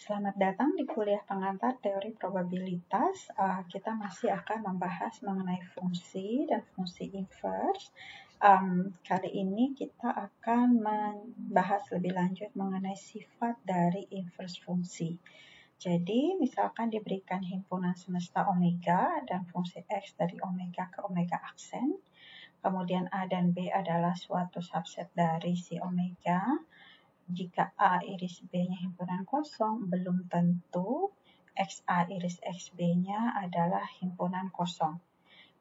Selamat datang di kuliah pengantar teori probabilitas. Kita masih akan membahas mengenai fungsi dan fungsi inverse. Kali ini kita akan membahas lebih lanjut mengenai sifat dari inverse fungsi. Jadi, misalkan diberikan himpunan semesta omega dan fungsi x dari omega ke omega aksen. Kemudian A dan B adalah suatu subset dari si omega. Jika A iris B-nya himpunan kosong, belum tentu XA iris XB-nya adalah himpunan kosong.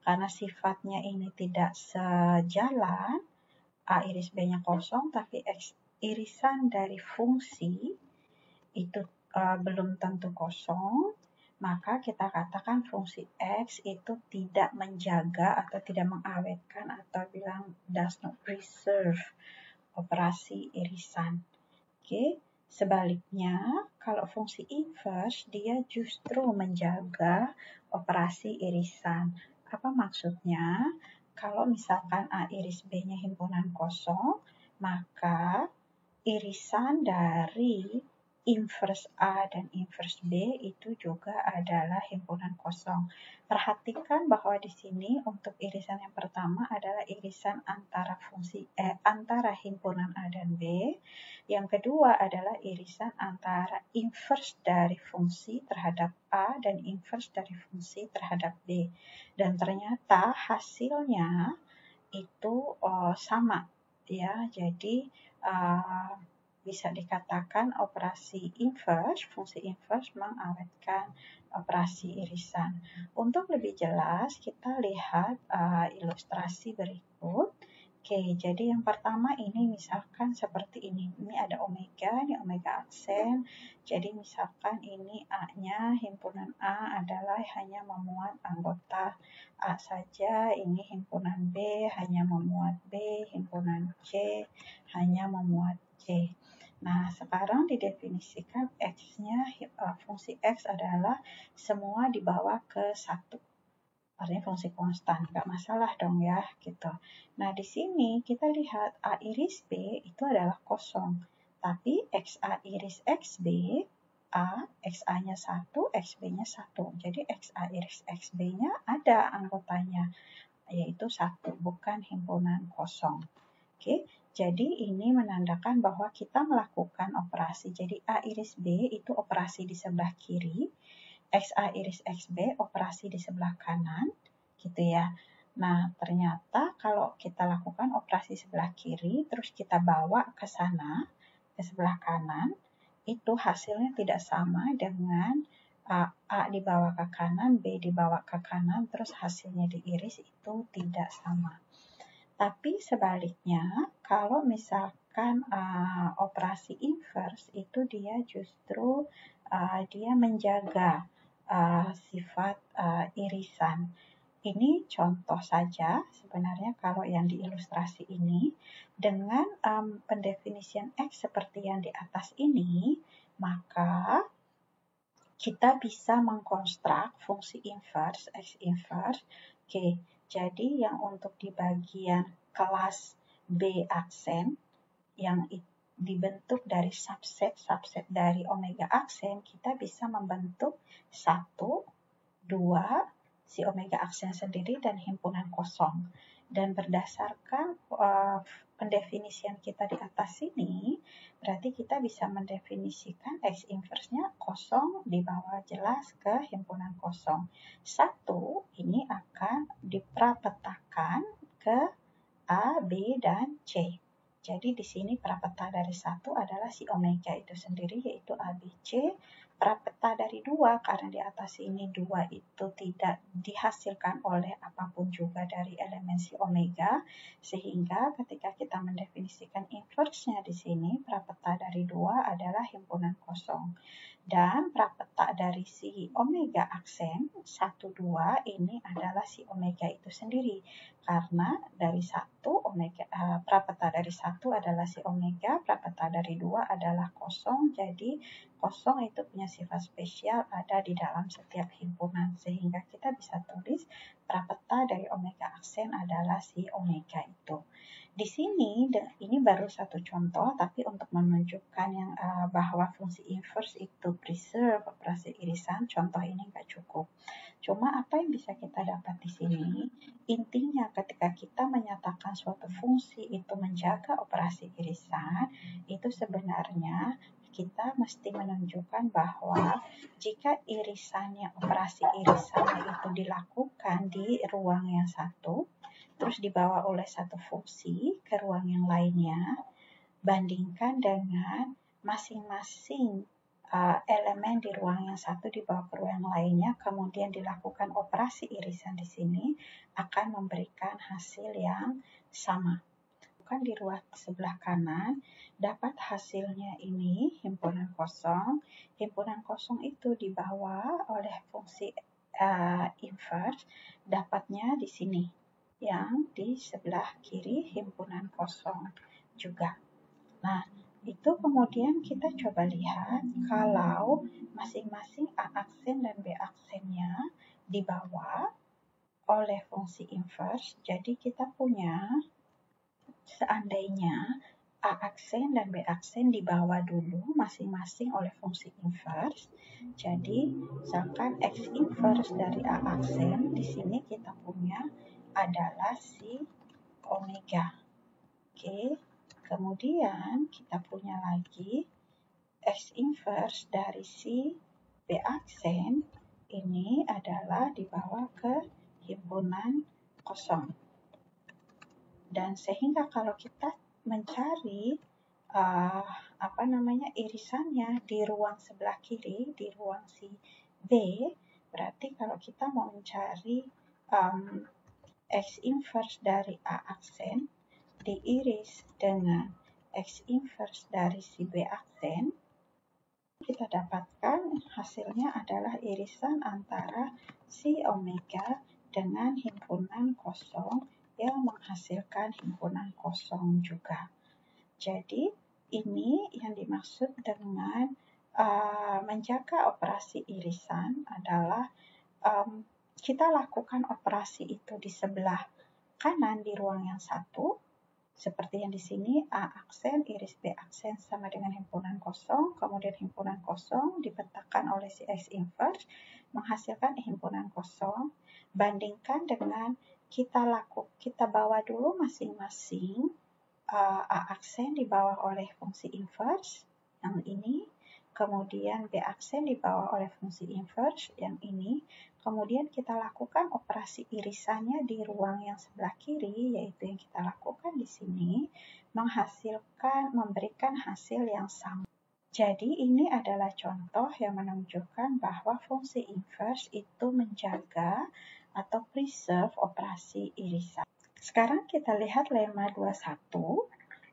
Karena sifatnya ini tidak sejalan, A iris B-nya kosong, tapi X irisan dari fungsi itu belum tentu kosong, maka kita katakan fungsi X itu tidak menjaga atau tidak mengawetkan atau bilang does not preserve operasi irisan. Oke, sebaliknya kalau fungsi inverse dia justru menjaga operasi irisan. Apa maksudnya? Kalau misalkan A iris B-nya himpunan kosong, maka irisan dari inverse A dan inverse B itu juga adalah himpunan kosong. Perhatikan bahwa di sini untuk irisan yang pertama adalah irisan antara himpunan A dan B. Yang kedua adalah irisan antara inverse dari fungsi terhadap A dan inverse dari fungsi terhadap B. Dan ternyata hasilnya itu sama ya. Jadi bisa dikatakan operasi inverse, fungsi inverse mengawetkan operasi irisan. Untuk lebih jelas, kita lihat ilustrasi berikut. Oke, jadi yang pertama ini misalkan seperti ini. Ini ada omega, ini omega aksen. Jadi misalkan ini A-nya, himpunan A adalah hanya memuat anggota A saja. Ini himpunan B hanya memuat B, himpunan C hanya memuat C. Nah, sekarang didefinisikan X-nya, fungsi X adalah semua dibawa ke 1. Artinya fungsi konstan, nggak masalah dong ya, gitu. Nah, di sini kita lihat A iris B itu adalah kosong. Tapi XA iris XB, XA-nya 1, XB-nya 1. Jadi XA iris XB-nya ada anggotanya, yaitu 1, bukan himpunan kosong. Oke, jadi ini menandakan bahwa kita melakukan operasi. Jadi A iris B itu operasi di sebelah kiri, XA iris XB operasi di sebelah kanan, gitu ya. Nah, ternyata kalau kita lakukan operasi sebelah kiri, terus kita bawa ke sana, ke sebelah kanan, itu hasilnya tidak sama dengan A dibawa ke kanan, B dibawa ke kanan, terus hasilnya diiris itu tidak sama. Tapi sebaliknya, kalau misalkan operasi inverse itu dia justru dia menjaga sifat irisan. Ini contoh saja sebenarnya kalau yang di ilustrasi ini dengan pendefinisian X seperti yang di atas ini, maka kita bisa mengkonstruk fungsi inverse, X inverse. Oke, jadi yang untuk di bagian kelas B aksen yang dibentuk dari subset dari omega aksen, kita bisa membentuk 1, 2, si omega aksen sendiri dan himpunan kosong. Dan berdasarkan pendefinisian kita di atas sini, berarti kita bisa mendefinisikan X inverse-nya kosong dibawa jelas ke himpunan kosong. 1 ini akan diprapetakan ke A, B, dan C. Jadi di sini prapeta dari 1 adalah si omega itu sendiri, yaitu ABC. Prapeta dari 2, karena di atas ini 2 itu tidak dihasilkan oleh apapun juga dari elemen si omega, sehingga ketika kita mendefinisikan inverse-nya di sini, prapeta dari 2 adalah himpunan kosong. Dan prapeta dari si omega aksen 1, 2 ini adalah si omega itu sendiri. Karena dari 1 omega, prapeta dari 1 adalah si omega, prapeta dari 2 adalah kosong. Jadi kosong itu punya punya sifat spesial ada di dalam setiap himpunan, sehingga kita bisa tulis prapeta dari omega aksen adalah si omega itu. Di sini, ini baru satu contoh, tapi untuk menunjukkan yang bahwa fungsi inverse itu preserve operasi irisan, contoh ini nggak cukup. Cuma apa yang bisa kita dapat di sini, intinya ketika kita menyatakan suatu fungsi itu menjaga operasi irisan, itu sebenarnya kita mesti menunjukkan bahwa jika operasi irisannya itu dilakukan di ruang yang satu, terus dibawa oleh satu fungsi ke ruang yang lainnya, bandingkan dengan masing-masing elemen di ruang yang satu dibawa ke ruang yang lainnya, kemudian dilakukan operasi irisan di sini, akan memberikan hasil yang sama. Bukan di ruang sebelah kanan, dapat hasilnya ini himpunan kosong. Himpunan kosong itu dibawa oleh fungsi inverse, dapatnya di sini, yang di sebelah kiri himpunan kosong juga. Nah, itu kemudian kita coba lihat kalau masing-masing A aksen dan B aksennya dibawa oleh fungsi inverse, jadi kita punya seandainya A aksen dan B aksen dibawa dulu masing-masing oleh fungsi inverse. Jadi, misalkan X inverse dari A aksen, di sini kita punya adalah si omega. Oke, kemudian kita punya lagi X inverse dari si B aksen, ini adalah dibawa ke himpunan kosong. Dan sehingga kalau kita mencari irisannya di ruang sebelah kiri, di ruang si B, berarti kalau kita mau mencari X inverse dari A aksen diiris dengan X inverse dari si B aksen, kita dapatkan hasilnya adalah irisan antara si omega dengan himpunan kosong yang menghasilkan himpunan kosong juga. Jadi ini yang dimaksud dengan menjaga operasi irisan adalah kita lakukan operasi itu di sebelah kanan di ruang yang satu, seperti yang di sini A aksen iris B aksen sama dengan himpunan kosong, kemudian himpunan kosong dipetakan oleh si X inverse menghasilkan himpunan kosong, bandingkan dengan kita bawa dulu masing-masing A aksen dibawa oleh fungsi inverse yang ini, kemudian B aksen dibawa oleh fungsi inverse yang ini, kemudian kita lakukan operasi irisannya di ruang yang sebelah kiri, yaitu yang kita lakukan di sini, memberikan hasil yang sama. Jadi ini adalah contoh yang menunjukkan bahwa fungsi inverse itu menjaga atau preserve operasi irisan. Sekarang kita lihat lemma 21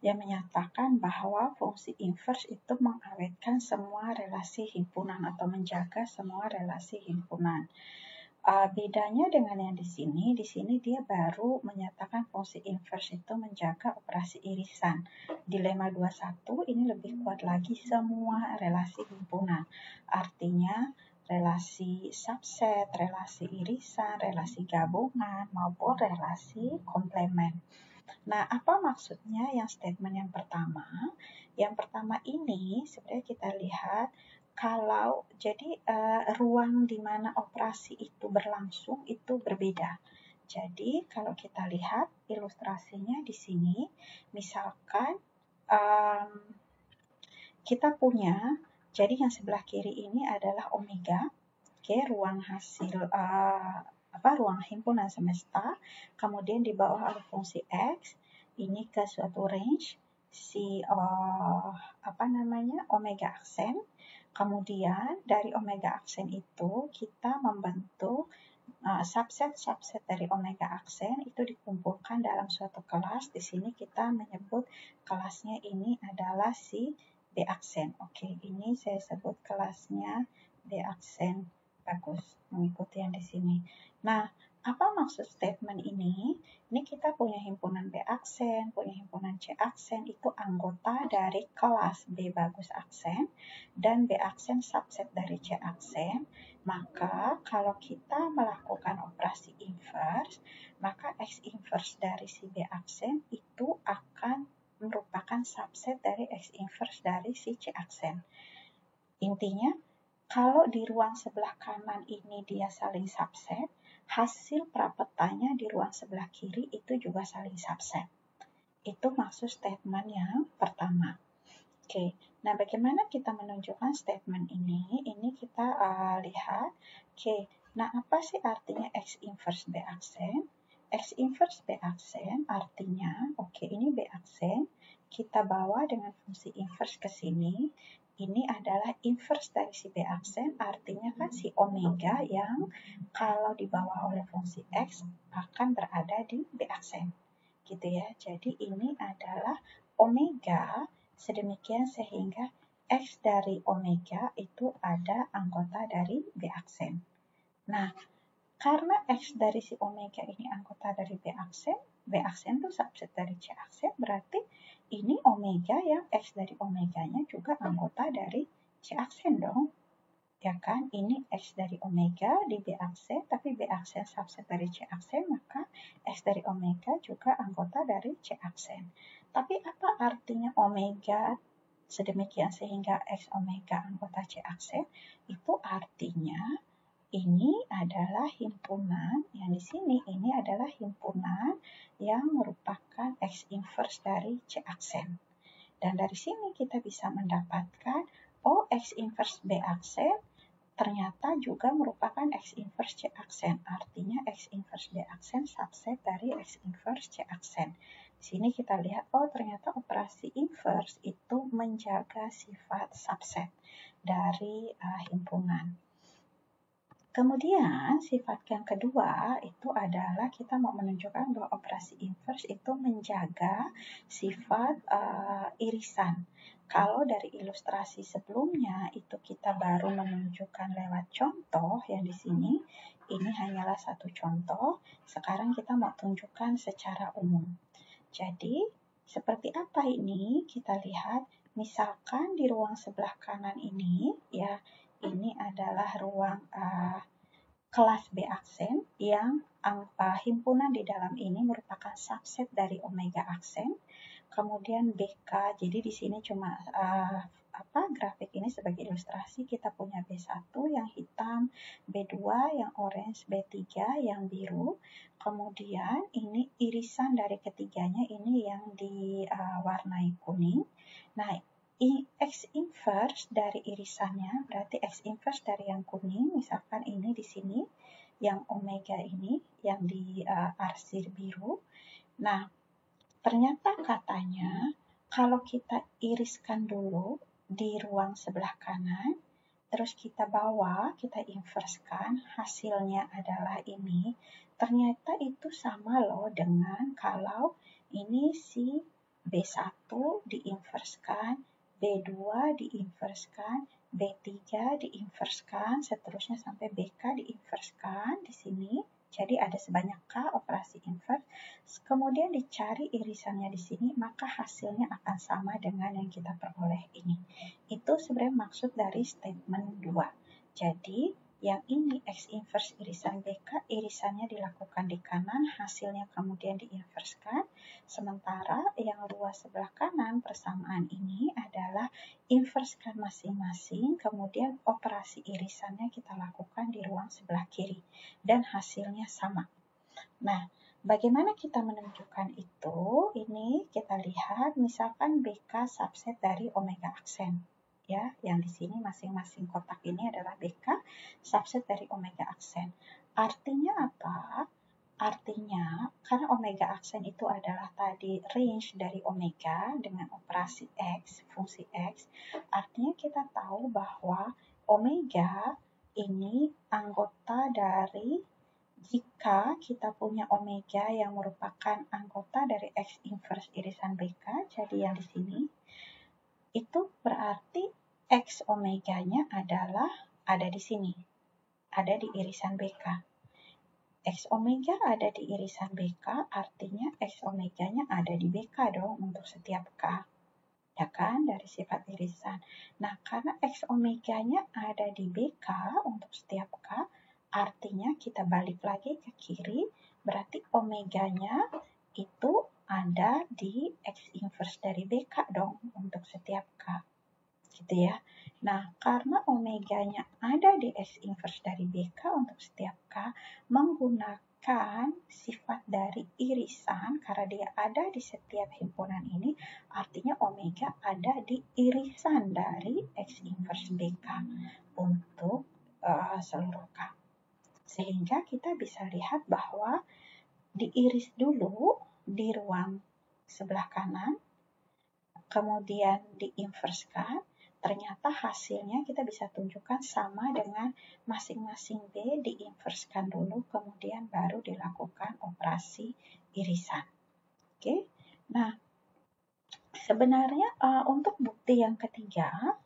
yang menyatakan bahwa fungsi inverse itu mengawetkan semua relasi himpunan atau menjaga semua relasi himpunan. Bedanya dengan yang di sini dia baru menyatakan fungsi inverse itu menjaga operasi irisan. Di lemma 21 ini lebih kuat lagi semua relasi himpunan. Artinya relasi subset, relasi irisan, relasi gabungan, maupun relasi komplement. Nah, apa maksudnya yang statement yang pertama? Yang pertama ini sebenarnya kita lihat kalau jadi ruang di mana operasi itu berlangsung itu berbeda. Jadi kalau kita lihat ilustrasinya di sini, misalkan kita punya, jadi yang sebelah kiri ini adalah omega, oke, ruang hasil ruang himpunan semesta, kemudian di bawah ada fungsi X, ini ke suatu range si omega aksen. Kemudian dari omega aksen itu kita membentuk subset dari omega aksen itu dikumpulkan dalam suatu kelas. Di sini kita menyebut kelasnya ini adalah si B aksen. Oke, ini saya sebut kelasnya B aksen Bagus, mengikuti yang di sini. Nah, apa maksud statement ini? Ini kita punya himpunan B aksen, punya himpunan C aksen, itu anggota dari kelas B bagus aksen, dan B aksen subset dari C aksen. Maka kalau kita melakukan operasi inverse, maka X inverse dari si B aksen itu akan merupakan subset dari X inverse dari si C aksen. Intinya, kalau di ruang sebelah kanan ini dia saling subset, hasil prapetanya di ruang sebelah kiri itu juga saling subset. Itu maksud statement yang pertama. Oke, nah bagaimana kita menunjukkan statement ini? Ini kita lihat. Oke, nah apa sih artinya X inverse B aksen? X inverse B aksen artinya, oke ini B aksen, kita bawa dengan fungsi inverse ke sini. Ini adalah inverse dari si B aksen, artinya kan si omega yang kalau dibawa oleh fungsi X akan berada di B aksen. Gitu ya. Jadi ini adalah omega sedemikian sehingga X dari omega itu ada anggota dari B aksen. Nah, karena X dari si omega ini anggota dari B aksen itu subset dari C aksen, berarti ini omega yang X dari omeganya juga anggota dari C aksen dong. Ya kan, ini X dari omega di B aksen, tapi B aksen subset dari C aksen, maka X dari omega juga anggota dari C aksen. Tapi apa artinya omega sedemikian sehingga X omega anggota C aksen? Itu artinya ini adalah himpunan, yang di sini ini adalah himpunan yang merupakan X inverse dari C aksen. Dan dari sini kita bisa mendapatkan, oh X inverse B aksen ternyata juga merupakan X inverse C aksen. Artinya X inverse B aksen subset dari X inverse C aksen. Di sini kita lihat, oh ternyata operasi inverse itu menjaga sifat subset dari himpunan. Kemudian sifat yang kedua itu adalah kita mau menunjukkan bahwa operasi inverse itu menjaga sifat irisan. Kalau dari ilustrasi sebelumnya itu kita baru menunjukkan lewat contoh yang di sini, ini hanyalah satu contoh. Sekarang kita mau tunjukkan secara umum. Jadi seperti apa ini? Kita lihat misalkan di ruang sebelah kanan ini ya, ini adalah ruang kelas B aksen yang himpunan di dalam ini merupakan subset dari omega aksen. Kemudian BK, jadi di sini cuma grafik ini sebagai ilustrasi, kita punya B1 yang hitam, B2 yang orange, B3 yang biru. Kemudian ini irisan dari ketiganya ini yang diwarnai kuning. Nah, X inverse dari irisannya, berarti X inverse dari yang kuning, misalkan ini di sini, yang omega ini, yang diarsir biru. Nah, ternyata katanya, kalau kita iriskan dulu di ruang sebelah kanan, terus kita bawa, kita inversekan, hasilnya adalah ini, ternyata itu sama loh dengan kalau ini si B1 diinverskan, B2 diinverskan, B3 diinverskan, seterusnya sampai BK diinverskan di sini. Jadi ada sebanyak K operasi inverse. Kemudian dicari irisannya di sini, maka hasilnya akan sama dengan yang kita peroleh ini. Itu sebenarnya maksud dari statement 2. Jadi yang ini X inverse irisan BK, irisannya dilakukan di kanan, hasilnya kemudian diinverskan. Sementara yang luas sebelah kanan persamaan ini adalah inverskan masing-masing, kemudian operasi irisannya kita lakukan di ruang sebelah kiri. Dan hasilnya sama. Nah, bagaimana kita menunjukkan itu? Ini kita lihat, misalkan BK subset dari omega aksen. Ya, yang di sini masing-masing kotak ini adalah BK subset dari omega aksen. Artinya apa? Artinya, karena omega aksen itu adalah tadi range dari omega dengan operasi X, fungsi X, artinya kita tahu bahwa omega ini anggota dari, jika kita punya omega yang merupakan anggota dari X inverse irisan BK, jadi yang di sini, itu berarti X omeganya adalah ada di sini. ada di irisan BK. X omega ada di irisan BK, artinya X omeganya ada di BK dong untuk setiap K. Ya kan, dari sifat irisan. Nah, karena X omeganya ada di BK untuk setiap K, artinya kita balik lagi ke kiri, berarti omeganya itu ada di X inverse dari BK dong untuk setiap K. Gitu ya. Nah, karena omeganya ada di X inverse dari BK untuk setiap K, menggunakan sifat dari irisan, karena dia ada di setiap himpunan ini, artinya omega ada di irisan dari X inverse BK untuk seluruh K. Sehingga kita bisa lihat bahwa diiris dulu di ruang sebelah kanan, kemudian diinverskan, ternyata hasilnya kita bisa tunjukkan sama dengan masing-masing B diinverskan dulu, kemudian baru dilakukan operasi irisan. Oke, nah sebenarnya untuk bukti yang ketiga,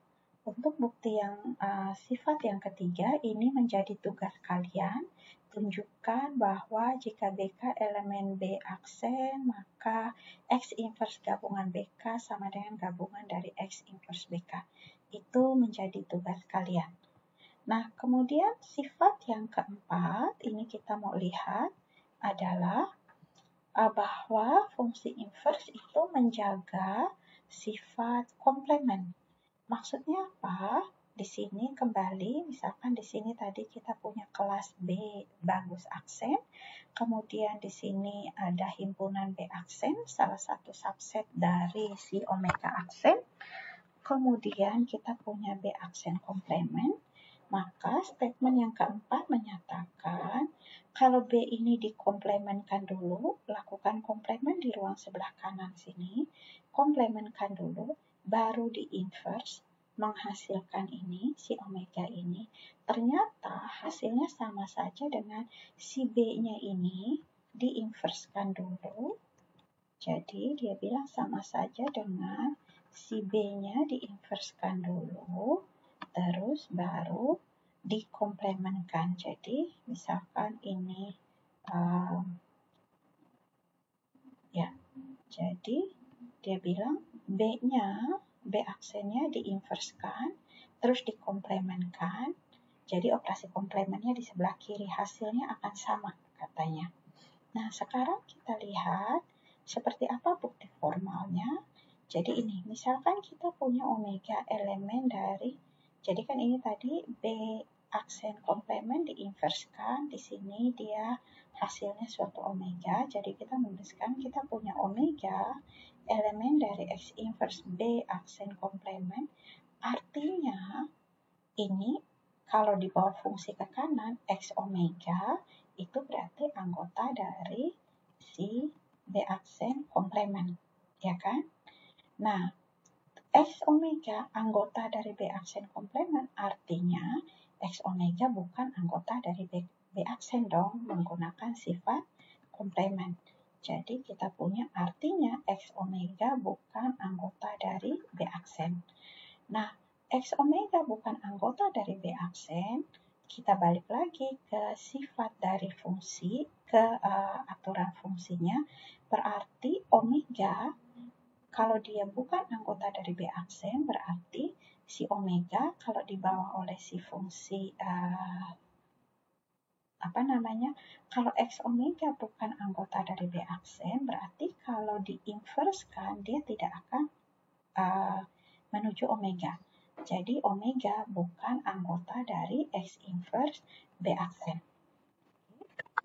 sifat yang ketiga ini menjadi tugas kalian. Tunjukkan bahwa jika BK elemen B aksen, maka X inverse gabungan BK sama dengan gabungan dari X inverse BK. Itu menjadi tugas kalian. Nah, kemudian sifat yang keempat, ini kita mau lihat adalah bahwa fungsi inverse itu menjaga sifat komplement. Maksudnya apa? Di sini kembali, misalkan di sini tadi kita punya kelas B bagus aksen, kemudian di sini ada himpunan B aksen, salah satu subset dari si omega aksen, kemudian kita punya B aksen komplement, maka statement yang keempat menyatakan kalau B ini dikomplementkan dulu, lakukan komplement di ruang sebelah kanan sini, komplementkan dulu, baru di inverse, menghasilkan ini, si omega ini, ternyata hasilnya sama saja dengan si B-nya ini diinverskan dulu. Jadi dia bilang sama saja dengan si B-nya diinverskan dulu, terus baru dikomplementkan. Jadi misalkan ini jadi dia bilang B aksennya diinverskan, terus dikomplementkan. Jadi operasi komplementnya di sebelah kiri, hasilnya akan sama katanya. Nah, sekarang kita lihat seperti apa bukti formalnya. Jadi ini, misalkan kita punya omega elemen dari, jadi kan ini tadi B aksen komplement diinverskan, di sini dia hasilnya suatu omega, jadi kita menuliskan kita punya omega elemen dari X inverse B aksen komplement, artinya ini kalau dibawa fungsi ke kanan, X omega itu berarti anggota dari si B aksen komplement, ya kan? Nah, X omega anggota dari B aksen komplement, artinya X omega bukan anggota dari B aksen dong, menggunakan sifat komplement. Jadi kita punya artinya X omega bukan anggota dari B aksen. Nah, X omega bukan anggota dari B aksen, kita balik lagi ke sifat dari fungsi, ke aturan fungsinya, berarti omega kalau dia bukan anggota dari B aksen, berarti si omega kalau dibawa oleh si fungsi kalau X omega bukan anggota dari B aksen, berarti kalau diinverskan dia tidak akan menuju omega. Jadi omega bukan anggota dari X inverse B aksen.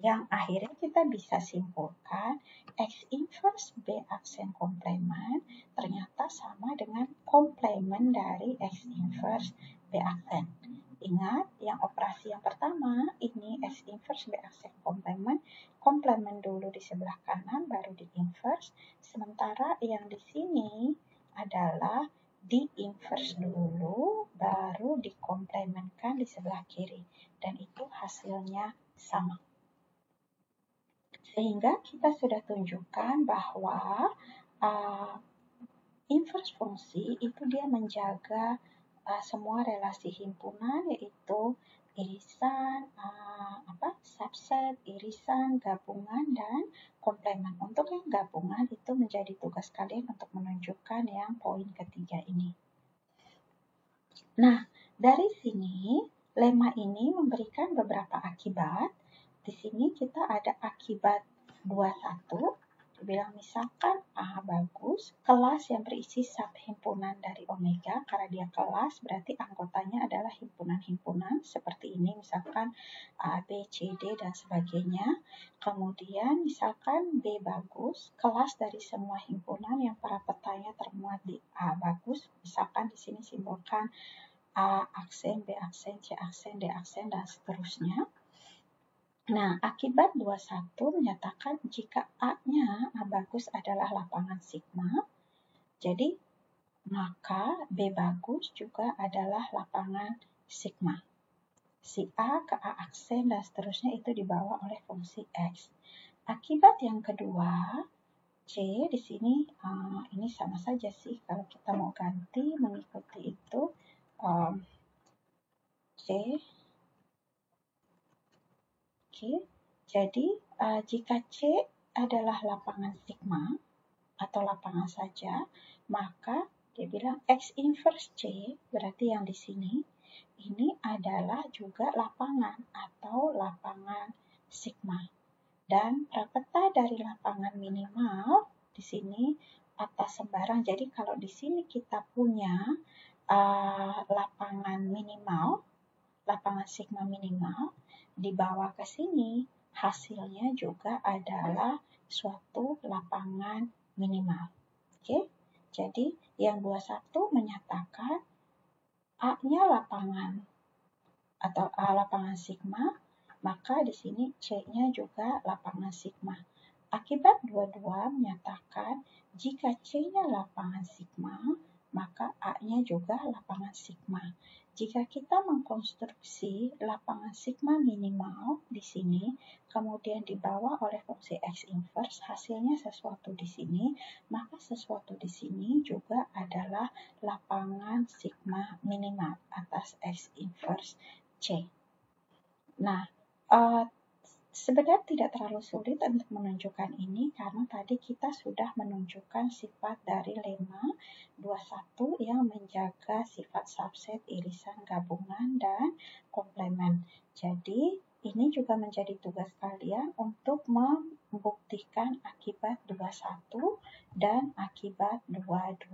Yang akhirnya kita bisa simpulkan X inverse B aksen komplement ternyata sama dengan komplement dari X inverse B aksen. Ingat, yang operasi yang pertama ini X inverse B aksen komplement dulu di sebelah kanan baru di inverse. Sementara yang di sini adalah di inverse dulu baru dikomplementkan di sebelah kiri, dan itu hasilnya sama. Sehingga kita sudah tunjukkan bahwa inverse fungsi itu dia menjaga semua relasi himpunan, yaitu irisan, subset, irisan, gabungan, dan komplemen. Untuk yang gabungan itu menjadi tugas kalian untuk menunjukkan yang poin ketiga ini. Nah, dari sini lemma ini memberikan beberapa akibat. Di sini kita ada akibat 21. Dibilang misalkan A bagus, kelas yang berisi subhimpunan dari omega, karena dia kelas berarti anggotanya adalah himpunan-himpunan seperti ini, misalkan A, B, C, D, dan sebagainya. Kemudian misalkan B bagus, kelas dari semua himpunan yang para petanya termuat di A bagus, misalkan di sini simbolkan A aksen, B aksen, C aksen, D aksen, dan seterusnya. Nah, akibat 21 menyatakan jika A-nya A bagus adalah lapangan sigma, jadi maka B bagus juga adalah lapangan sigma. Si A ke A aksen dan seterusnya itu dibawa oleh fungsi X. Akibat yang kedua, C di sini ini sama saja sih, kalau kita mau ganti mengikuti itu C. Oke, jadi jika C adalah lapangan sigma atau lapangan saja, maka dia bilang X inverse C, berarti yang di sini, ini adalah juga lapangan atau lapangan sigma. Dan prapeta dari lapangan minimal di sini atas sembarang. Jadi kalau di sini kita punya lapangan minimal, lapangan sigma minimal, dibawa ke sini hasilnya juga adalah suatu lapangan minimal. Oke, jadi yang 21 menyatakan A-nya lapangan atau A lapangan sigma, maka di sini C-nya juga lapangan sigma. Akibat 22 menyatakan jika C-nya lapangan sigma, maka A-nya juga lapangan sigma. Jika kita mengkonstruksi lapangan sigma minimal di sini, kemudian dibawa oleh fungsi X inverse, hasilnya sesuatu di sini, maka sesuatu di sini juga adalah lapangan sigma minimal atas X inverse C. Nah, sebenarnya tidak terlalu sulit untuk menunjukkan ini karena tadi kita sudah menunjukkan sifat dari lemma 21 yang menjaga sifat subset, irisan, gabungan, dan komplemen. Jadi, ini juga menjadi tugas kalian untuk membuktikan akibat 21 dan akibat 22.